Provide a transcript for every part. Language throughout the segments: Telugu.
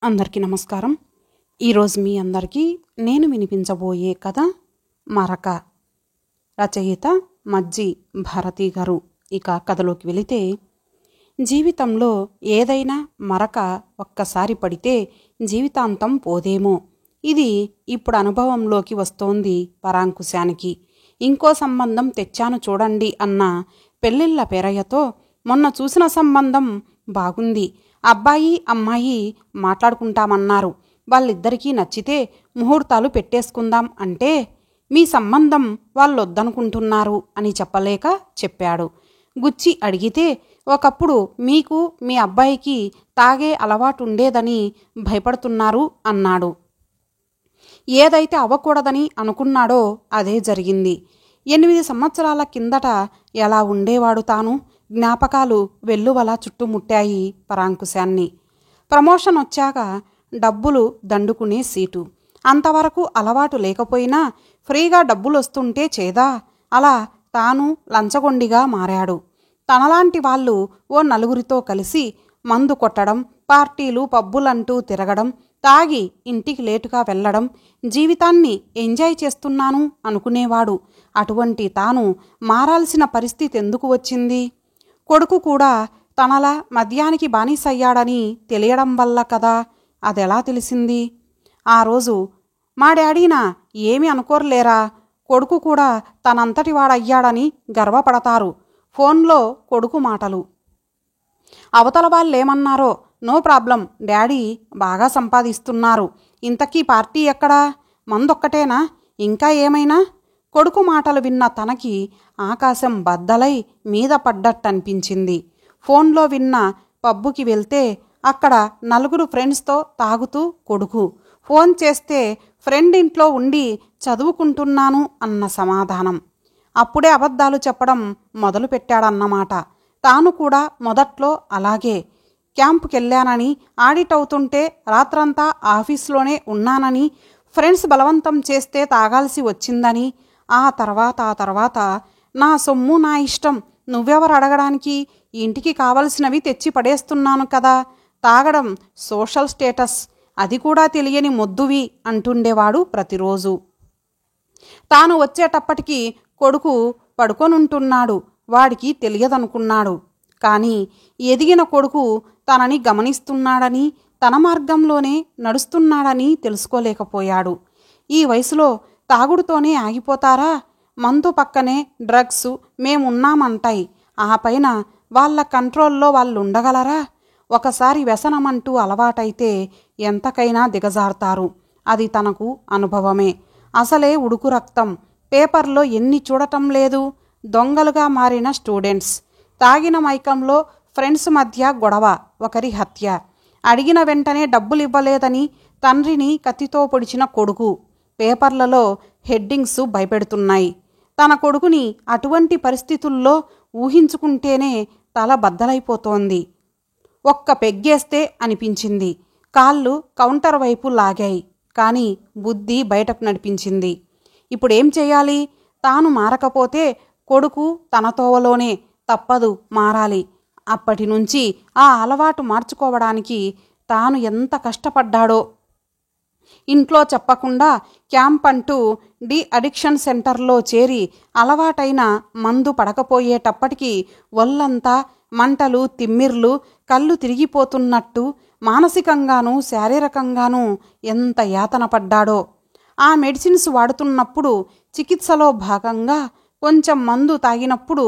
అందరికీ నమస్కారం. ఈరోజు మీ అందరికీ నేను వినిపించబోయే కథ మరక. రచయిత మజ్జి భారతి గారు. ఇక కథలోకి వెళితే, జీవితంలో ఏదైనా మరక ఒక్కసారి పడితే జీవితాంతం పోదేమో. ఇది ఇప్పుడు అనుభవంలోకి వస్తోంది పరాంకుశానికి. ఇంకో సంబంధం తెచ్చాను చూడండి అన్న పెళ్ళిళ్ళ పేరయ్యతో మొన్న చూసిన సంబంధం బాగుంది, అబ్బాయి అమ్మాయి మాట్లాడుకుంటామన్నారు, వాళ్ళిద్దరికీ నచ్చితే ముహూర్తాలు పెట్టేసుకుందాం అంటే మీ సంబంధం వాళ్ళొద్దనుకుంటున్నారు అని చెప్పలేక చెప్పాడు. గుచ్చి అడిగితే ఒకప్పుడు మీకు మీ అబ్బాయికి తాగే అలవాటుండేదని భయపడుతున్నారు అన్నాడు. ఏదైతే అవ్వకూడదని అనుకున్నాడో అదే జరిగింది. 8 సంవత్సరాల కిందట ఎలా ఉండేవాడు తాను? జ్ఞాపకాలు వెల్లువలా చుట్టుముట్టాయి పరాంకుశాన్ని. ప్రమోషన్ వచ్చాక డబ్బులు దండుకునే సీటు. అంతవరకు అలవాటు లేకపోయినా ఫ్రీగా డబ్బులొస్తుంటే చేదా? అలా తాను లంచగొండిగా మారాడు. తనలాంటి వాళ్ళు ఓ నలుగురితో కలిసి మందు కొట్టడం, పార్టీలు పబ్బులంటూ తిరగడం, తాగి ఇంటికి లేటుగా వెళ్ళడం, జీవితాన్ని ఎంజాయ్ చేస్తున్నాను అనుకునేవాడు. అటువంటి తాను మారాల్సిన పరిస్థితి ఎందుకు వచ్చింది? కొడుకు కూడా తనలా మద్యానికి బానిసయ్యాడని తెలియడం వల్ల కదా. అదెలా తెలిసింది? ఆ రోజు మా డాడీనా ఏమీ అనుకోర్లేరా, కొడుకు కూడా తనంతటి వాడయ్యాడని గర్వపడతారు. ఫోన్లో కొడుకు మాటలు. అవతల వాళ్ళేమన్నారో నో ప్రాబ్లం, డాడీ బాగా సంపాదిస్తున్నారు, ఇంతకీ పార్టీ ఎక్కడా? మందొక్కటేనా? ఇంకా ఏమైనా? కొడుకు మాటలు విన్న తనకి ఆకాశం బద్దలై మీద పడ్డట్టనిపించింది. ఫోన్లో విన్న పబ్బుకి వెళ్తే అక్కడ 4 ఫ్రెండ్స్తో తాగుతూ కొడుకు. ఫోన్ చేస్తే ఫ్రెండ్ ఇంట్లో ఉండి చదువుకుంటున్నాను అన్న సమాధానం. అప్పుడే అబద్ధాలు చెప్పడం మొదలుపెట్టాడన్నమాట. తాను కూడా మొదట్లో అలాగే. క్యాంపుకెళ్ళానని, ఆడిట్ అవుతుంటే రాత్రంతా ఆఫీస్లోనే ఉన్నానని, ఫ్రెండ్స్ బలవంతం చేస్తే తాగాల్సి వచ్చిందని, ఆ తర్వాత నా సొమ్ము నా ఇష్టం, నువ్వెవరు అడగడానికి, ఇంటికి కావలసినవి తెచ్చి పడేస్తున్నాను కదా, తాగడం సోషల్ స్టేటస్, అది కూడా తెలియని మొద్దువి అంటుండేవాడు ప్రతిరోజు. తాను వచ్చేటప్పటికి కొడుకు పడుకొనుంటున్నాడు. వాడికి తెలియదనుకున్నాడు. కానీ ఎదిగిన కొడుకు తనని గమనిస్తున్నాడని, తన మార్గంలోనే నడుస్తున్నాడని తెలుసుకోలేకపోయాడు. ఈ వయసులో తాగుడుతోనే ఆగిపోతారా? మందు పక్కనే డ్రగ్స్ మేమున్నామంటాయి. ఆ పైన వాళ్ళ కంట్రోల్లో వాళ్ళుండగలరా? ఒకసారి వ్యసనమంటూ అలవాటైతే ఎంతకైనా దిగజారుతారు. అది తనకు అనుభవమే. అసలే ఉడుకు రక్తం. పేపర్లో ఎన్ని చూడటం లేదు? దొంగలుగా మారిన స్టూడెంట్స్, తాగిన మైకంలో ఫ్రెండ్స్ మధ్య గొడవ, ఒకరి హత్య, అడిగిన వెంటనే డబ్బులివ్వలేదని తండ్రిని కత్తితో పొడిచిన కొడుకు. పేపర్లలో హెడ్డింగ్స్ భయపెడుతున్నాయి. తన కొడుకుని అటువంటి పరిస్థితుల్లో ఊహించుకుంటేనే తల బద్దలైపోతోంది. ఒక్క పెగ్గేస్తే అనిపించింది. కాళ్ళు కౌంటర్ వైపు లాగాయి. కానీ బుద్ధి బయటకు నడిపించింది. ఇప్పుడేం చేయాలి? తాను మారకపోతే కొడుకు తన తోవలోనే, తప్పదు, మారాలి. అప్పటి నుంచి ఆ అలవాటు మార్చుకోవడానికి తాను ఎంత కష్టపడ్డాడో. ఇంట్లో చెప్పకుండా క్యాంప్ అంటూ డి అడిక్షన్ సెంటర్లో చేరి అలవాటైన మందు పడకపోయేటప్పటికి ఒళ్ళంతా మంటలు, తిమ్మిర్లు, కళ్ళు తిరిగిపోతున్నట్టు మానసికంగానూ శారీరకంగానూ ఎంత యాతన పడ్డాడో. ఆ మెడిసిన్స్ వాడుతున్నప్పుడు చికిత్సలో భాగంగా కొంచెం మందు తాగినప్పుడు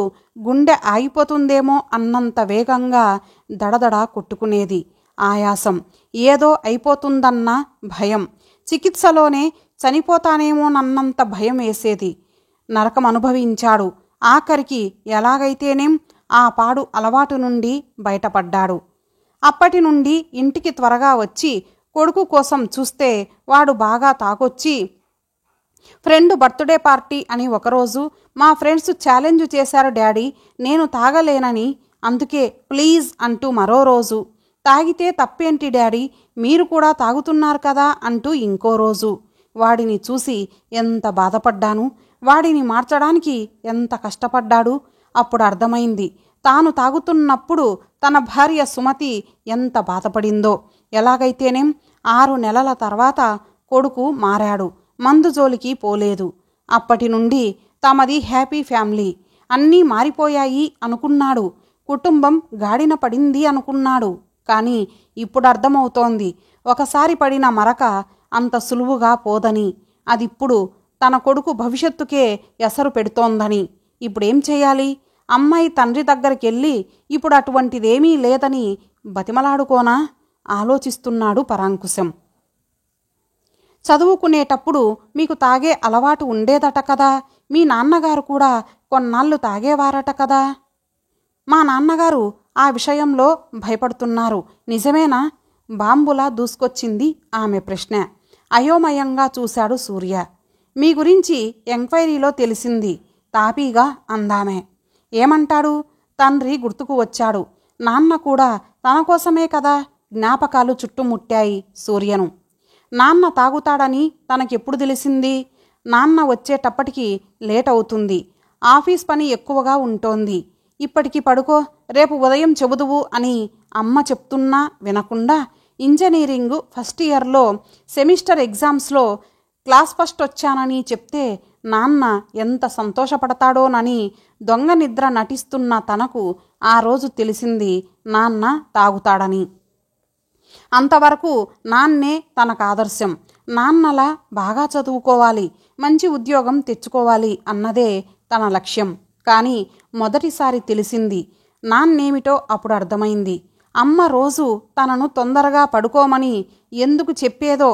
గుండె ఆగిపోతుందేమో అన్నంత వేగంగా దడదడ కొట్టుకునేది. ఆయాసం, ఏదో అయిపోతుందన్న భయం, చికిత్సలోనే చనిపోతానేమోనన్నంత భయం వేసేది. నరకం అనుభవించాడు. ఆఖరికి ఎలాగైతేనేం ఆ పాడు అలవాటు నుండి బయటపడ్డాడు. అప్పటి నుండి ఇంటికి త్వరగా వచ్చి కొడుకు కోసం చూస్తే వాడు బాగా తాగొచ్చి, ఫ్రెండ్ బర్త్డే పార్టీ అని ఒకరోజు, మా ఫ్రెండ్స్ ఛాలెంజ్ చేశారు డాడీ, నేను తాగలేనని, అందుకే ప్లీజ్ అంటూ మరో రోజు, తాగితే తప్పేంటి డాడీ, మీరు కూడా తాగుతున్నారు కదా అంటూ ఇంకో రోజు. వాడిని చూసి ఎంత బాధపడ్డాను, వాడిని మార్చడానికి ఎంత కష్టపడ్డాడు. అప్పుడు అర్థమైంది తాను తాగుతున్నప్పుడు తన భార్య సుమతి ఎంత బాధపడిందో. ఎలాగైతేనేం 6 నెలల తర్వాత కొడుకు మారాడు. మందు జోలికి పోలేదు. అప్పటి నుండి తమది హ్యాపీ ఫ్యామిలీ. అన్నీ మారిపోయాయి అనుకున్నాడు. కుటుంబం గాడిన పడింది అనుకున్నాడు. కానీ ఇప్పుడు అర్థమవుతోంది, ఒకసారి పడిన మరక అంత సులువుగా పోదని. అదిప్పుడు తన కొడుకు భవిష్యత్తుకే ఎసరు పెడుతోందని. ఇప్పుడేం చేయాలి? అమ్మాయి తండ్రి దగ్గరికెళ్ళి ఇప్పుడు అటువంటిదేమీ లేదని బతిమలాడుకోనా? ఆలోచిస్తున్నాడు పరాంకుశం. చదువుకునేటప్పుడు మీకు తాగే అలవాటు ఉండేదట కదా. మీ నాన్నగారు కూడా కొన్నాళ్ళు తాగేవారట కదా. మా నాన్నగారు ఆ విషయంలో భయపడుతున్నారు. నిజమేనా? బాంబులా దూసుకొచ్చింది ఆమె ప్రశ్న. అయోమయంగా చూశాడు సూర్య. మీ గురించి ఎంక్వైరీలో తెలిసింది తాపీగా అందామే. ఏమంటాడు? తండ్రి గుర్తుకు వచ్చాడు. నాన్న కూడా తన కోసమే కదా. జ్ఞాపకాలు చుట్టుముట్టాయి సూర్యను. నాన్న తాగుతాడని తనకెప్పుడు తెలిసింది? నాన్న వచ్చేటప్పటికి లేట్ అవుతుంది. ఆఫీస్ పని ఎక్కువగా ఉంటోంది. ఇప్పటికి పడుకో, రేపు ఉదయం చెబుదువు అని అమ్మ చెప్తున్నా వినకుండా ఇంజనీరింగ్ ఫస్ట్ ఇయర్లో సెమిస్టర్ ఎగ్జామ్స్లో క్లాస్ ఫస్ట్ వచ్చానని చెప్తే నాన్న ఎంత సంతోషపడతాడోనని దొంగ నిద్ర నటిస్తున్న తనకు ఆ రోజు తెలిసింది నాన్న తాగుతాడని. అంతవరకు నాన్నే తనకు ఆదర్శం. నాన్నలా బాగా చదువుకోవాలి, మంచి ఉద్యోగం తెచ్చుకోవాలి అన్నదే తన లక్ష్యం. కానీ మొదటిసారి తెలిసింది నాన్నేమిటో అప్పుడు అర్థమైంది. అమ్మ రోజు తనను తొందరగా పడుకోమని ఎందుకు చెప్పేదో.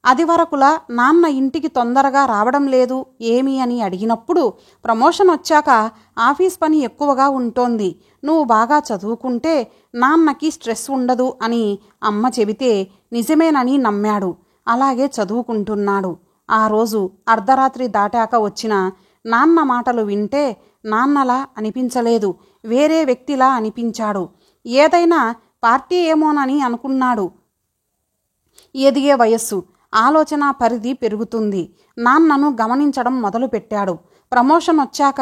అది వరకులా నాన్న ఇంటికి తొందరగా రావడం లేదు ఏమి అని అడిగినప్పుడు, ప్రమోషన్ వచ్చాక ఆఫీస్ పని ఎక్కువగా ఉంటోంది, నువ్వు బాగా చదువుకుంటే నాన్నకి స్ట్రెస్ ఉండదు అని అమ్మ చెబితే నిజమేనని నమ్మాడు. అలాగే చదువుకుంటున్నాడు. ఆ రోజు అర్ధరాత్రి దాటాక వచ్చిన నాన్న మాటలు వింటే నాన్నలా అనిపించలేదు, వేరే వ్యక్తిలా అనిపించాడు. ఏదైనా పార్టీ ఏమోనని అనుకున్నాడు. ఎదిగే వయస్సు, ఆలోచన పరిధి పెరుగుతుంది. నాన్నను గమనించడం మొదలుపెట్టాడు. ప్రమోషన్ వచ్చాక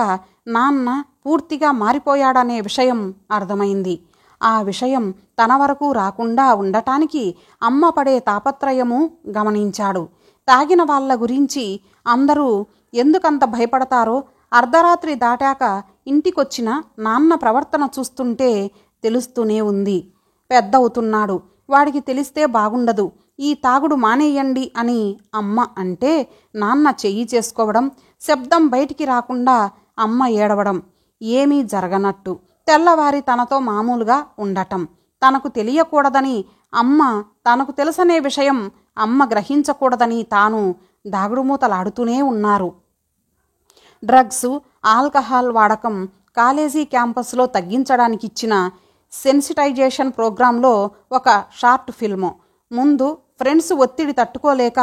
నాన్న పూర్తిగా మారిపోయాడనే విషయం అర్థమైంది. ఆ విషయం తన వరకు రాకుండా ఉండటానికి అమ్మ పడే తాపత్రయము గమనించాడు. తాగిన వాళ్ళ గురించి అందరూ ఎందుకంత భయపడతారో అర్ధరాత్రి దాటాక ఇంటికొచ్చిన నాన్న ప్రవర్తన చూస్తుంటే తెలుస్తూనే ఉంది. పెద్దవుతున్నాడు, వాడికి తెలిస్తే బాగుండదు, ఈ తాగుడు మానేయండి అని అమ్మ అంటే నాన్న చెయ్యి చేసుకోవడం, శబ్దం బయటికి రాకుండా అమ్మ ఏడవడం, ఏమీ జరగనట్టు తెల్లవారి తనతో మామూలుగా ఉండటం, తనకు తెలియకూడదని అమ్మ, తనకు తెలుసనే విషయం అమ్మ గ్రహించకూడదని తాను దాగుడుమూతలాడుతూనే ఉన్నారు. డ్రగ్స్, ఆల్కహాల్ వాడకం కాలేజీ క్యాంపస్లో తగ్గించడానికి ఇచ్చిన సెన్సిటైజేషన్ ప్రోగ్రాంలో ఒక షార్ట్ ఫిల్ము. ముందు ఫ్రెండ్స్ ఒత్తిడి తట్టుకోలేక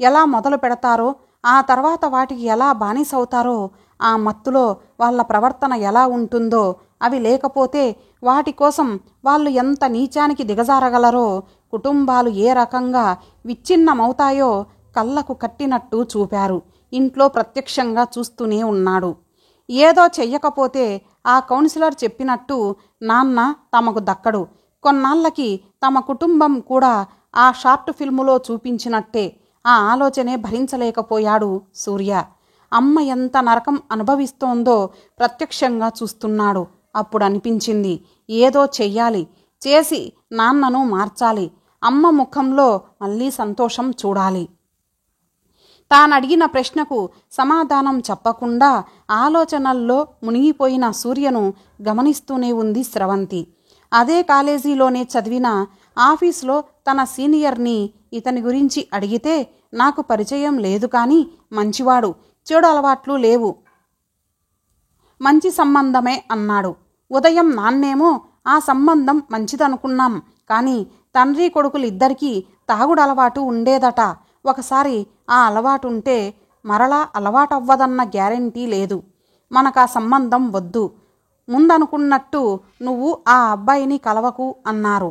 ఎలా మొదలు పెడతారో, ఆ తర్వాత వాటికి ఎలా బానిసవుతారో, ఆ మత్తులో వాళ్ళ ప్రవర్తన ఎలా ఉంటుందో, అవి లేకపోతే వాటి కోసం వాళ్ళు ఎంత నీచానికి దిగజారగలరో, కుటుంబాలు ఏ రకంగా విచ్ఛిన్నమవుతాయో కళ్ళకు కట్టినట్టు చూపారు. ఇంట్లో ప్రత్యక్షంగా చూస్తూనే ఉన్నాడు. ఏదో చెయ్యకపోతే ఆ కౌన్సిలర్ చెప్పినట్టు నాన్న తమకు దక్కడు. కొన్నాళ్ళకి తమ కుటుంబం కూడా ఆ షార్ట్ ఫిల్ములో చూపించినట్టే. ఆ ఆలోచనే భరించలేకపోయాడు సూర్య. అమ్మ ఎంత నరకం అనుభవిస్తోందో ప్రత్యక్షంగా చూస్తున్నాడు. అప్పుడు అనిపించింది, ఏదో చెయ్యాలి, చేసి నాన్నను మార్చాలి, అమ్మ ముఖంలో మళ్ళీ సంతోషం చూడాలి. తానడిగిన ప్రశ్నకు సమాధానం చెప్పకుండా ఆలోచనల్లో మునిగిపోయిన సూర్యను గమనిస్తూనే ఉంది స్రవంతి. అదే కాలేజీలోనే చదివిన ఆఫీసులో తన సీనియర్ని ఇతని గురించి అడిగితే, నాకు పరిచయం లేదు కానీ మంచివాడు, చెడు అలవాట్లు లేవు, మంచి సంబంధమే అన్నాడు. ఉదయం నాన్నేమో ఆ సంబంధం మంచిదనుకున్నాం, కానీ తండ్రి కొడుకులిద్దరికీ తాగుడు అలవాటు ఉండేదట. ఒకసారి ఆ అలవాటుంటే మరలా అలవాటవ్వదన్న గ్యారెంటీ లేదు. మనకా సంబంధం వద్దు, ముందనుకున్నట్టు నువ్వు ఆ అబ్బాయిని కలవకు అన్నారు.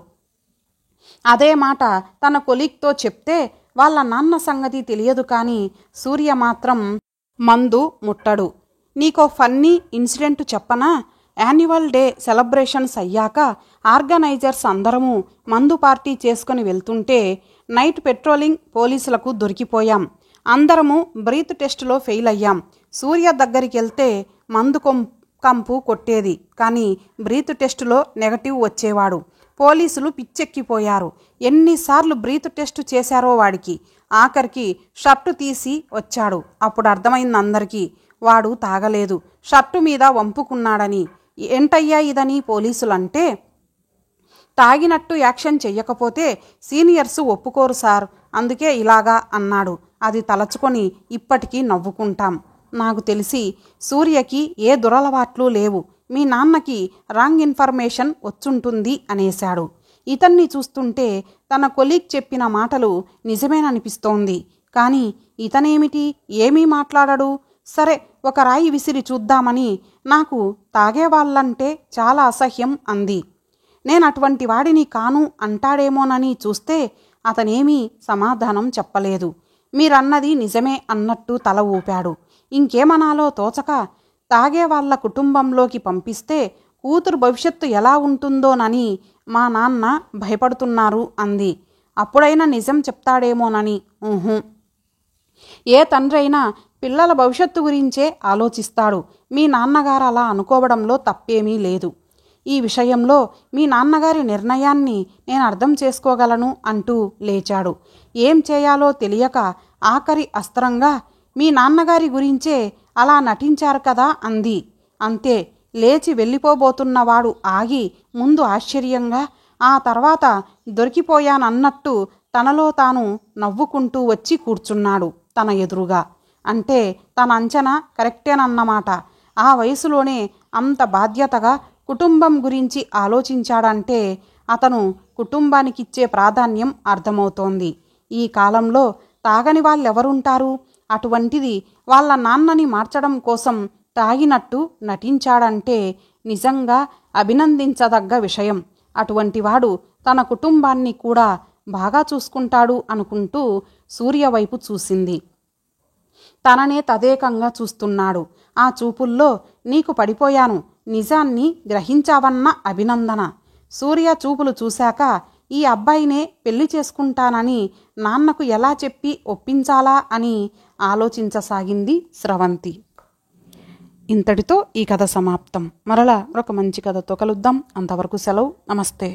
అదే మాట తన కొలీగ్తో చెప్తే వాళ్ళ నాన్న సంగతి తెలియదు కానీ సూర్య మాత్రం మందు ముట్టడు. నీకో ఫన్నీ ఇన్సిడెంట్ చెప్పనా? యాన్యువల్ డే సెలబ్రేషన్స్ అయ్యాక ఆర్గనైజర్స్ అందరము మందు పార్టీ చేసుకుని వెళ్తుంటే నైట్ పెట్రోలింగ్ పోలీసులకు దొరికిపోయాం. అందరము బ్రీత్ టెస్టులో ఫెయిల్ అయ్యాం. సూర్య దగ్గరికి వెళ్తే మందు కంపు కొట్టేది, కానీ బ్రీత్ టెస్టులో నెగటివ్ వచ్చేవాడు. పోలీసులు పిచ్చెక్కిపోయారు. ఎన్నిసార్లు బ్రీత్ టెస్ట్ చేశారో వాడికి. ఆఖరికి షర్టు తీసి వచ్చాడు. అప్పుడు అర్థమైంది అందరికీ, వాడు తాగలేదు, షర్టు మీద వంపుకున్నాడని. ఏంటయ్యా ఇదని పోలీసులంటే, తాగినట్టు యాక్షన్ చెయ్యకపోతే సీనియర్స్ ఒప్పుకోరు సార్, అందుకే ఇలాగా అన్నాడు. అది తలచుకొని ఇప్పటికీ నవ్వుకుంటాం. నాకు తెలిసి సూర్యకి ఏ దురలవాట్లు లేవు. మీ నాన్నకి రాంగ్ ఇన్ఫర్మేషన్ వచ్చుంటుంది అనేశాడు. ఇతన్ని చూస్తుంటే తన కొలీగ్ చెప్పిన మాటలు నిజమేననిపిస్తోంది. కానీ ఇతనేమిటి ఏమీ మాట్లాడడు. సరే, ఒక రాయి విసిరి చూద్దామని, నాకు తాగేవాళ్ళంటే చాలా అసహ్యం అంది. నేనటువంటి వాడిని కాను అంటాడేమోనని చూస్తే అతనేమీ సమాధానం చెప్పలేదు. మీరన్నది నిజమే అన్నట్టు తల ఊపాడు. ఇంకేమనాలో తోచక, తాగేవాళ్ల కుటుంబంలోకి పంపిస్తే కూతురు భవిష్యత్తు ఎలా ఉంటుందోనని మా నాన్న భయపడుతున్నారు అంది. అప్పుడైనా నిజం చెప్తాడేమోనని. ఏ తండ్రైనా పిల్లల భవిష్యత్తు గురించే ఆలోచిస్తాడు. మీ నాన్నగారు అలా అనుకోవడంలో తప్పేమీ లేదు. ఈ విషయంలో మీ నాన్నగారి నిర్ణయాన్ని నేను అర్థం చేసుకోగలను అంటూ లేచాడు. ఏం చేయాలో తెలియక ఆఖరి అస్త్రంగా, మీ నాన్నగారి గురించే అలా నటించారు కదా అంది. అంతే. లేచి వెళ్ళిపోబోతున్నవాడు ఆగి ముందు ఆశ్చర్యంగా, ఆ తర్వాత దొరికిపోయానన్నట్టు తనలో తాను నవ్వుకుంటూ వచ్చి కూర్చున్నాడు తన ఎదురుగా. అంటే తన అంచనా కరెక్టేనన్నమాట. ఆ వయసులోనే అంత బాధ్యతగా కుటుంబం గురించి ఆలోచించాడంటే అతను కుటుంబానికిచ్చే ప్రాధాన్యం అర్థమవుతోంది. ఈ కాలంలో తాగని వాళ్ళెవరుంటారు? అటువంటిది వాళ్ళ నాన్నని మార్చడం కోసం తాగినట్టు నటించాడంటే నిజంగా అభినందించదగ్గ విషయం. అటువంటివాడు తన కుటుంబాన్ని కూడా బాగా చూసుకుంటాడు అనుకుంటూ సూర్య వైపు చూసింది. తననే తదేకంగా చూస్తున్నాడు. ఆ చూపుల్లో నీకు పడిపోయాను, నిజాన్ని గ్రహించావన్న అభినందన. సూర్య చూపులు చూశాక ఈ అబ్బాయినే పెళ్లి చేసుకుంటానని నాన్నకు ఎలా చెప్పి ఒప్పించాలా అని ఆలోచించసాగింది స్రవంతి. ఇంతటితో ఈ కథ సమాప్తం. మరలా ఒక మంచి కథతో కలుద్దాం. అంతవరకు సెలవు. నమస్తే.